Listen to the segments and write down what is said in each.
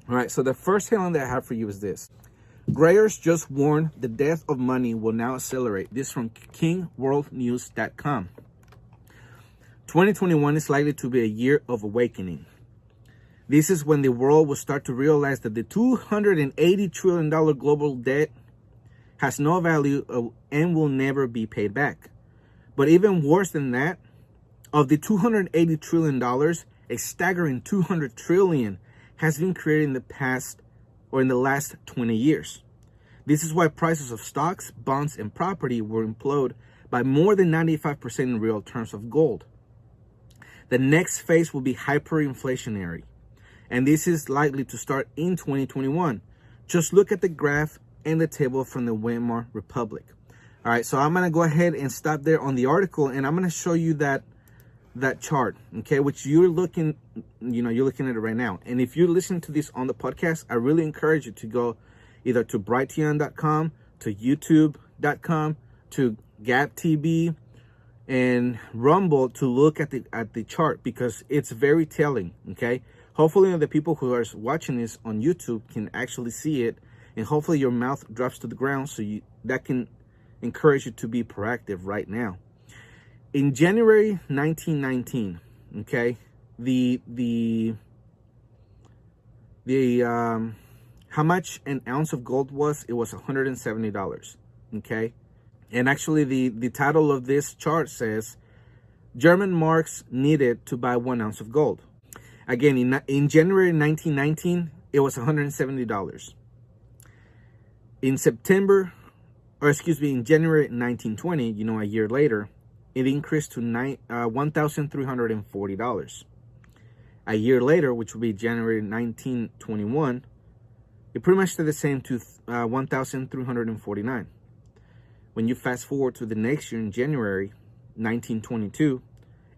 All right, so the first headline that I have for you is this. Grayers just warned the death of money will now accelerate. This from kingworldnews.com. 2021 is likely to be a year of awakening. This is when the world will start to realize that the $280 trillion global debt has no value and will never be paid back. But even worse than that, of the $280 trillion, a staggering $200 trillion has been created in the past or in the last 20 years. This is why prices of stocks, bonds, and property will implode by more than 95% in real terms of gold. The next phase will be hyperinflationary, and this is likely to start in 2021. Just look at the graph and the table from the Weimar Republic. All right, so I'm going to go ahead and stop there on the article, and I'm going to show you that chart, okay, which you're looking at it right now. And if you listen to this on the podcast, I really encourage you to go either to brighttion.com, to youtube.com, to GapTV, and Rumble to look at the chart, because it's very telling, okay? Hopefully the people who are watching this on YouTube can actually see it, and hopefully your mouth drops to the ground so that can encourage you to be proactive right now. In January 1919, okay, how much an ounce of gold was? It was $170, okay? And actually the title of this chart says, German marks needed to buy 1 ounce of gold. Again, in January 1919, it was $170. In January 1920, a year later, it increased to $1,340. A year later, which would be January 1921, it pretty much stayed the same to $1,349. When you fast forward to the next year, in January 1922,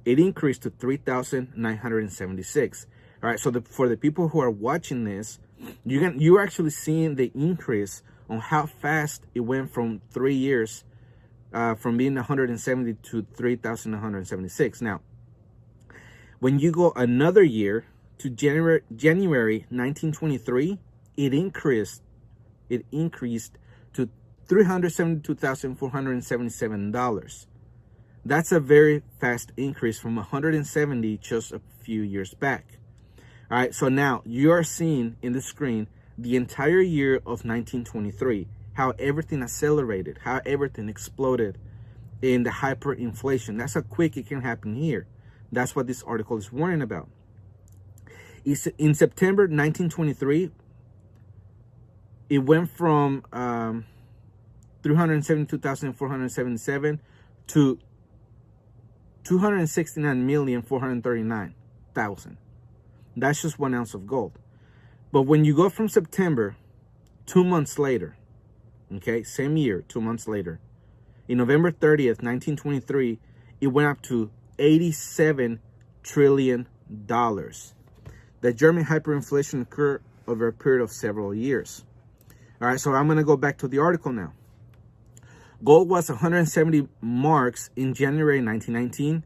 it increased to $3,976. All right, so for the people who are watching this, you're actually seeing the increase on how fast it went from 3 years, from being 170 to 3,176. Now, when you go another year to January 1923, it increased to $372,477. That's a very fast increase from 170 just a few years back. All right, so now you're seeing in the screen the entire year of 1923, how everything accelerated, how everything exploded in the hyperinflation. That's how quick it can happen here. That's what this article is warning about. In September 1923, it went from 372,477 to 269,439,000. That's just 1 ounce of gold. But when you go from September, 2 months later, okay, same year, 2 months later, in November 30th, 1923, it went up to $87 trillion. The German hyperinflation occurred over a period of several years. All right, so I'm going to go back to the article now. Gold was 170 marks in January 1919,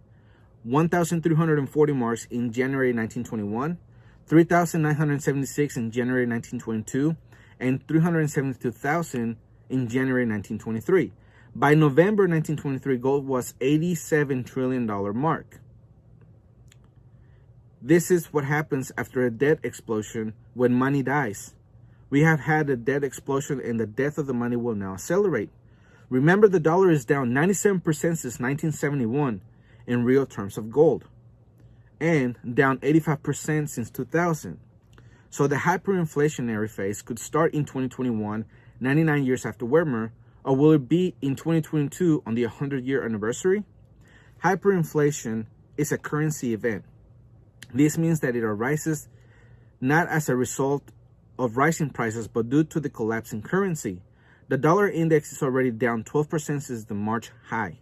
1,340 marks in January 1921, 3,976 in January 1922, and 372,000 in January 1923. By November 1923, gold was $87 trillion mark. This is what happens after a debt explosion when money dies. We have had a debt explosion, and the death of the money will now accelerate. Remember, the dollar is down 97% since 1971 in real terms of gold, and down 85% since 2000. So the hyperinflationary phase could start in 2021, 99 years after Weimar, or will it be in 2022 on the 100-year anniversary? Hyperinflation is a currency event. This means that it arises not as a result of rising prices, but due to the collapse in currency. The dollar index is already down 12% since the March high.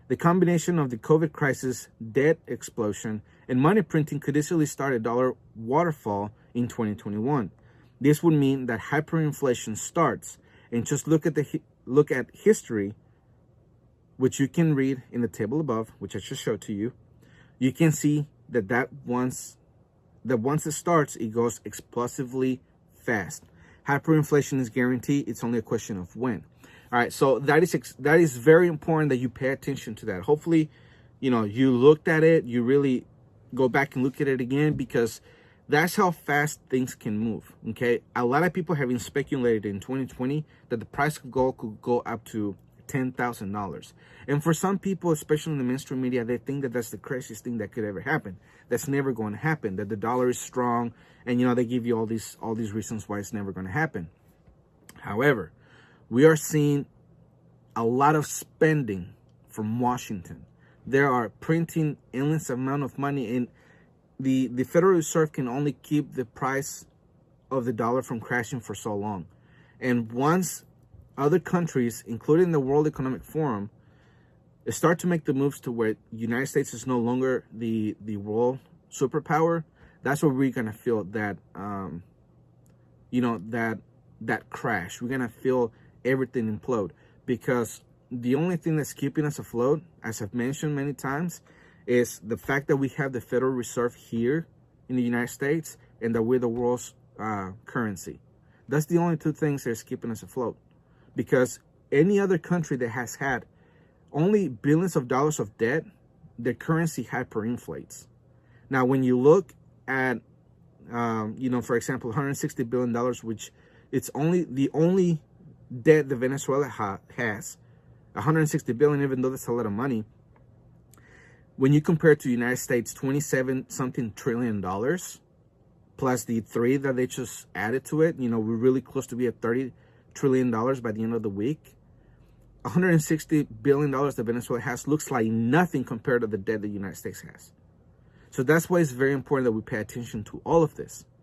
The combination of the COVID crisis, debt explosion, and money printing could easily start a dollar waterfall in 2021. This would mean that hyperinflation starts, and just look at history, which you can read in the table above, which I just showed to you. You can see that once that once it starts, it goes explosively fast. Hyperinflation is guaranteed. It's only a question of when. All right, so that is very important that you pay attention to that. Hopefully, you looked at it, you really go back and look at it again, because that's how fast things can move, okay? A lot of people have been speculated in 2020 that the price of gold could go up to $10,000. And for some people, especially in the mainstream media, they think that that's the craziest thing that could ever happen. That's never going to happen, that the dollar is strong, and they give you all these reasons why it's never going to happen. However, we are seeing a lot of spending from Washington. They are printing endless amount of money, and the Federal Reserve can only keep the price of the dollar from crashing for so long. And once other countries, including the World Economic Forum, start to make the moves to where the United States is no longer the world superpower, that's where we're gonna feel that that crash. We're gonna feel everything implode, because the only thing that's keeping us afloat, as I've mentioned many times, is the fact that we have the Federal Reserve here in the United States, and that we're the world's currency. That's the only two things that's keeping us afloat. Because any other country that has had only billions of dollars of debt, their currency hyperinflates. Now, when you look at, for example, $160 billion, which it's the only debt that Venezuela has, $160 billion, even though that's a lot of money. When you compare it to the United States, 27-something trillion dollars, plus the 3 that they just added to it, we're really close to be at $30 trillion by the end of the week. $160 billion that Venezuela has looks like nothing compared to the debt the United States has. So that's why it's very important that we pay attention to all of this.